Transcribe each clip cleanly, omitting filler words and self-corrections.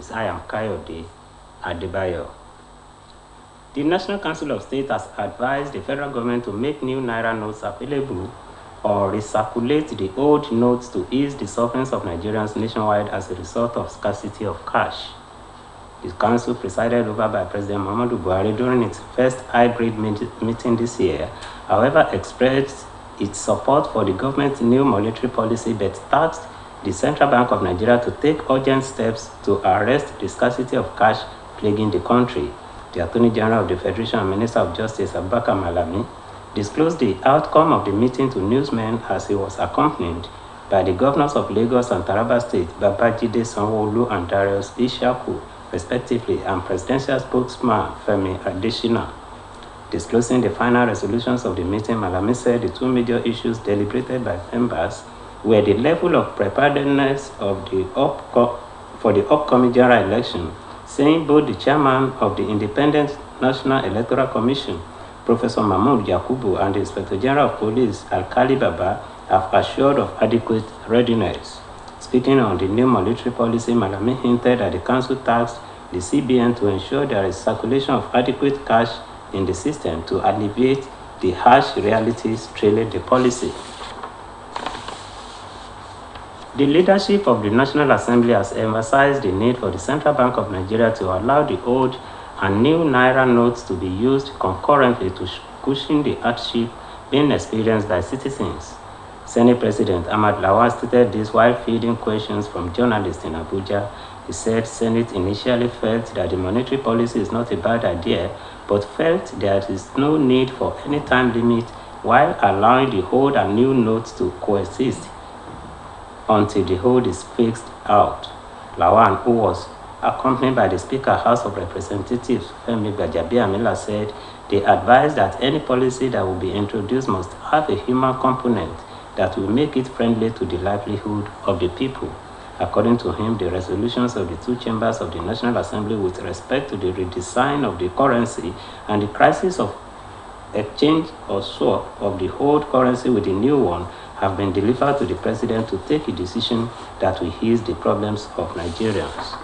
News. I am Kayode Adebayo. The National Council of State has advised the federal government to make new Naira notes available or recirculate the old notes to ease the sufferings of Nigerians nationwide as a result of scarcity of cash. The council, presided over by President Muhammadu Buhari during its first hybrid meeting this year, however, expressed its support for the government's new monetary policy but tasked the Central Bank of Nigeria to take urgent steps to arrest the scarcity of cash plaguing the country. The Attorney General of the Federation and Minister of Justice, Abubakar Malami, disclosed the outcome of the meeting to newsmen as he was accompanied by the governors of Lagos and Taraba State, Babajide Sanwo-Olu and Darius Ishaku, respectively, and presidential spokesman Femi Adesina. Disclosing the final resolutions of the meeting, Malami said the two major issues deliberated by members were the level of preparedness of for the upcoming general election, saying both the chairman of the Independent National Electoral Commission, Professor Mahmood Yakubu, and the Inspector General of Police, Alkali Baba, have assured of adequate readiness. Speaking on the new monetary policy, Malami hinted that the council tasked the CBN to ensure there is circulation of adequate cash in the system to alleviate the harsh realities trailing the policy. The leadership of the National Assembly has emphasized the need for the Central Bank of Nigeria to allow the old and new Naira notes to be used concurrently to cushion the hardship being experienced by citizens. Senate President Ahmad Lawal stated this while fielding questions from journalists in Abuja. He said Senate initially felt that the monetary policy is not a bad idea, but felt there is no need for any time limit while allowing the old and new notes to coexist until the whole is fixed out. Lawan, who was accompanied by the Speaker, House of Representatives, Femi Gbajabiamila, said they advised that any policy that will be introduced must have a human component that will make it friendly to the livelihood of the people. According to him, the resolutions of the two chambers of the National Assembly with respect to the redesign of the currency and the crisis of exchange or swap of the old currency with the new one have been delivered to the President to take a decision that will ease the problems of Nigerians.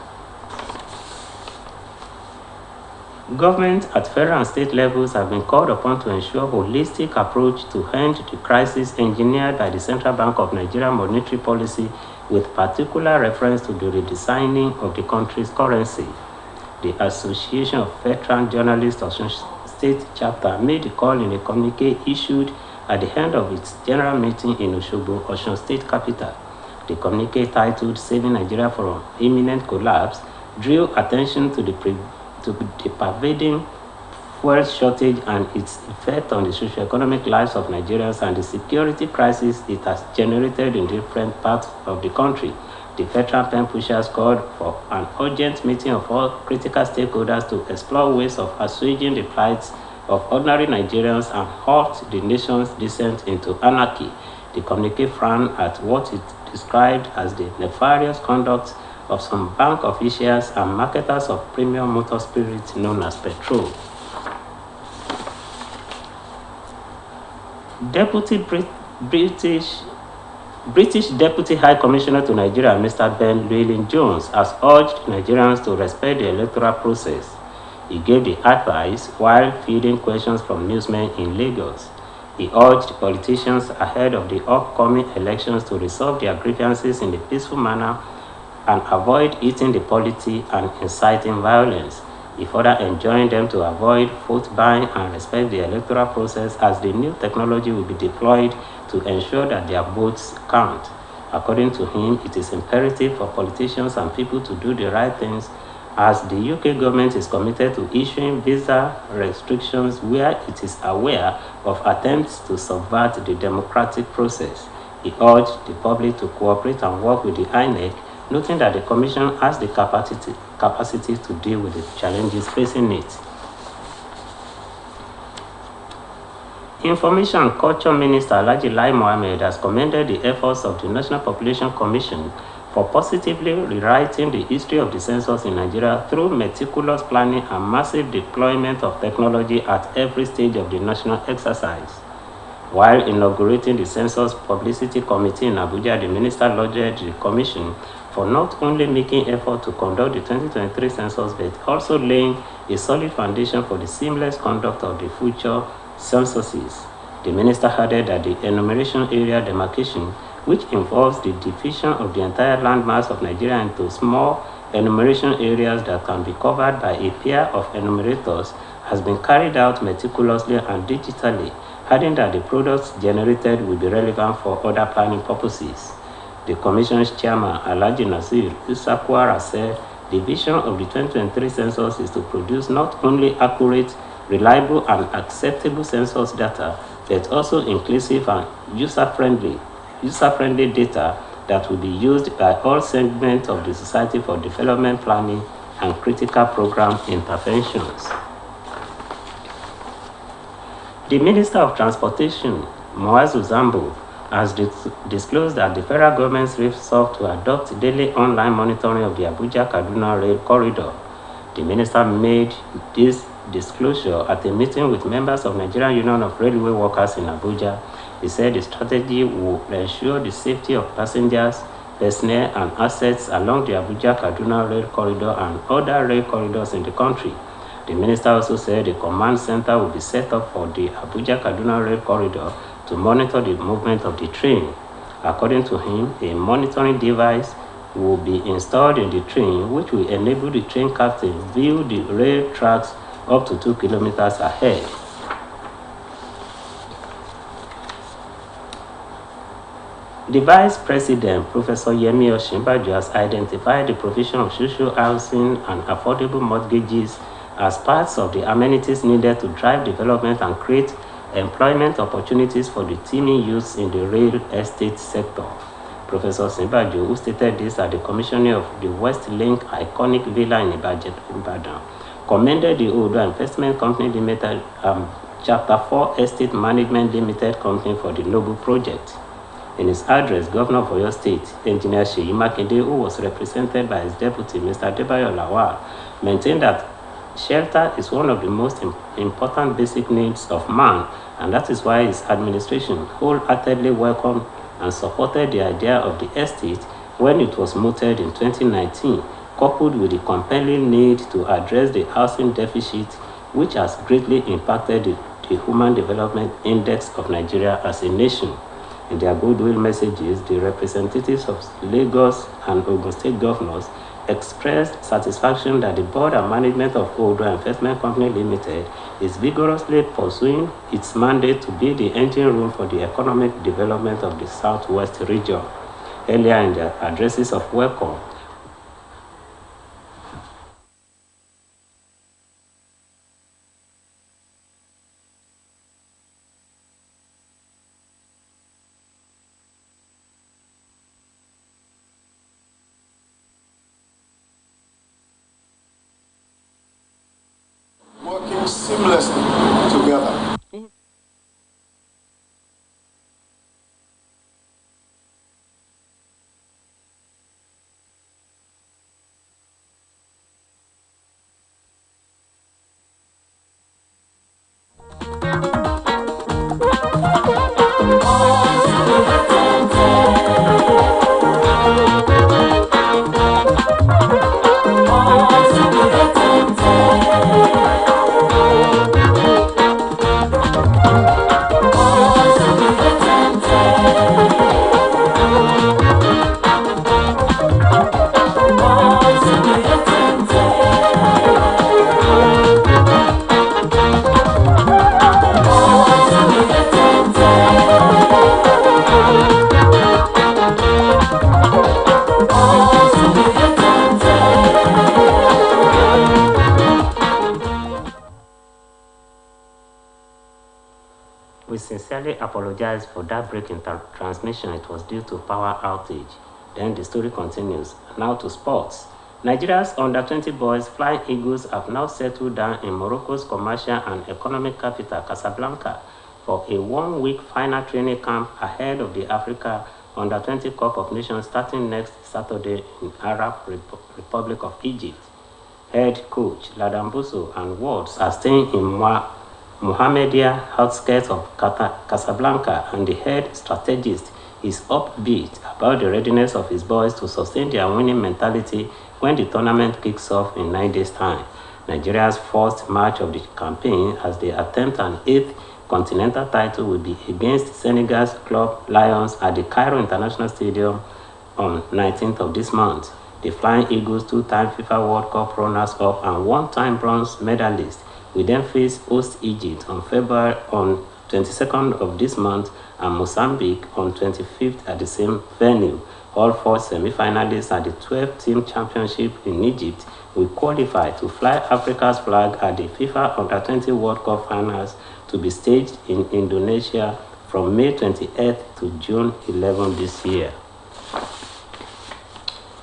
Government at federal and state levels have been called upon to ensure a holistic approach to end the crisis engineered by the Central Bank of Nigeria monetary policy with particular reference to the redesigning of the country's currency. The Association of Veteran Journalists of State Chapter made the call in a communique issued at the end of its general meeting in Osogbo, Osun State capital. The communique, titled Saving Nigeria from Imminent Collapse, drew attention to the pervading fuel shortage and its effect on the socio-economic lives of Nigerians and the security crisis it has generated in different parts of the country. The veteran pen pushers called for an urgent meeting of all critical stakeholders to explore ways of assuaging the plights of ordinary Nigerians and halt the nation's descent into anarchy. The communique frowned at what it described as the nefarious conduct of some bank officials and marketers of premium motor spirits known as petrol. British Deputy High Commissioner to Nigeria, Mr. Ben Llewellyn-Jones, has urged Nigerians to respect the electoral process. He gave the advice while fielding questions from newsmen in Lagos. He urged politicians ahead of the upcoming elections to resolve their grievances in a peaceful manner and avoid eating the polity and inciting violence. He further enjoined them to avoid vote buying and respect the electoral process as the new technology will be deployed to ensure that their votes count. According to him, it is imperative for politicians and people to do the right things as the UK government is committed to issuing visa restrictions where it is aware of attempts to subvert the democratic process. He urged the public to cooperate and work with the INEC, noting that the Commission has the capacity to deal with the challenges facing it. Information and Culture Minister Alhaji Lai Mohammed has commended the efforts of the National Population Commission for positively rewriting the history of the census in Nigeria through meticulous planning and massive deployment of technology at every stage of the national exercise. While inaugurating the Census Publicity Committee in Abuja, the minister lauded the commission for not only making effort to conduct the 2023 census, but also laying a solid foundation for the seamless conduct of the future censuses. The minister added that the enumeration area demarcation, which involves the division of the entire landmass of Nigeria into small enumeration areas that can be covered by a pair of enumerators, has been carried out meticulously and digitally, adding that the products generated will be relevant for other planning purposes. The Commission's chairman, Alhaji Nasir Isakwara, said the vision of the 2023 census is to produce not only accurate, reliable, and acceptable census data, but also inclusive and user-friendly data that will be used by all segments of the society for development planning and critical program interventions. The Minister of Transportation, Muazu Zambo, has disclosed that the federal government resolved to adopt daily online monitoring of the Abuja-Kaduna rail corridor. The minister made this disclosure at a meeting with members of Nigerian Union of Railway Workers in Abuja. He said the strategy will ensure the safety of passengers, personnel, and assets along the Abuja-Kaduna rail corridor and other rail corridors in the country. The minister also said a command center will be set up for the Abuja-Kaduna rail corridor to monitor the movement of the train. According to him, a monitoring device will be installed in the train, which will enable the train captain to view the rail tracks up to 2 kilometers ahead. The Vice President, Professor Yemi Osinbajo, has identified the provision of social housing and affordable mortgages as parts of the amenities needed to drive development and create employment opportunities for the teeming youths in the real estate sector. Professor Osinbajo, who stated this at the commissioning of the West Link iconic villa in Ibadan, commended the Odua Investment Company Limited, Chapter 4 Estate Management Limited Company for the noble project. In his address, Governor of Oyo State, Engineer Seyi Makinde, who was represented by his deputy, Mr. Adebayo Lawal, maintained that shelter is one of the most important basic needs of man, and that is why his administration wholeheartedly welcomed and supported the idea of the estate when it was mooted in 2019, coupled with the compelling need to address the housing deficit, which has greatly impacted the Human Development Index of Nigeria as a nation. In their goodwill messages, the representatives of Lagos and Ogun State governors expressed satisfaction that the board and management of Odua Investment Company Limited is vigorously pursuing its mandate to be the engine room for the economic development of the Southwest region. Earlier in their addresses of welcome, working seamlessly together. we sincerely apologize for that break in transmission. It was due to power outage. Then the story continues. Now to sports. Nigeria's under-20 boys Flying Eagles have now settled down in Morocco's commercial and economic capital, Casablanca, for a one-week final training camp ahead of the Africa Under-20 Cup of Nations starting next Saturday in Arab Republic of Egypt. Head coach Ladan Bousso and Wards are staying in Mohammedia outskirts of Casablanca, and the head strategist is upbeat about the readiness of his boys to sustain their winning mentality when the tournament kicks off in 9 days' time. Nigeria's first match of the campaign as they attempt an 8th continental title will be against Senegal's Club Lions at the Cairo International Stadium on 19th of this month. The Flying Eagles, two-time FIFA World Cup runners-up and one-time bronze medalists, will then face host Egypt on 22nd of this month and Mozambique on 25th at the same venue. All 4 semi-finalists at the 12th Team Championship in Egypt will qualify to fly Africa's flag at the FIFA Under-20 World Cup Finals to be staged in Indonesia from May 28th to June 11 this year.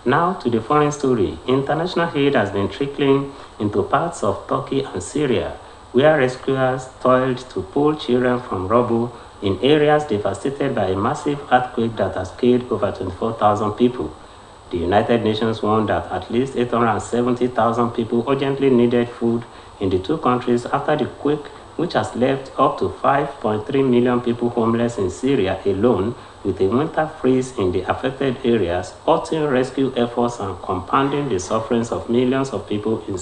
Now to the foreign story. International aid has been trickling into parts of Turkey and Syria, where rescuers toiled to pull children from rubble in areas devastated by a massive earthquake that has killed over 24,000 people. The United Nations warned that at least 870,000 people urgently needed food in the 2 countries after the quake, which has left up to 5.3 million people homeless in Syria alone, with a winter freeze in the affected areas, halting rescue efforts and compounding the sufferings of millions of people in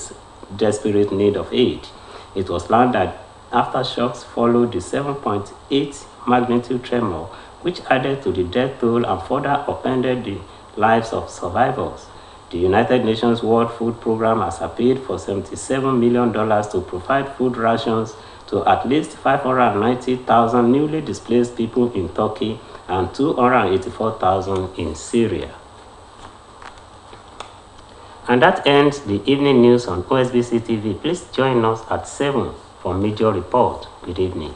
desperate need of aid. It was learned that aftershocks followed the 7.8 magnitude tremor, which added to the death toll and further upended the lives of survivors. The United Nations World Food Programme has appealed for $77 million to provide food rations to at least 590,000 newly displaced people in Turkey and 284,000 in Syria. And that ends the evening news on Osbc TV. Please join us at 7 for major report. Good evening.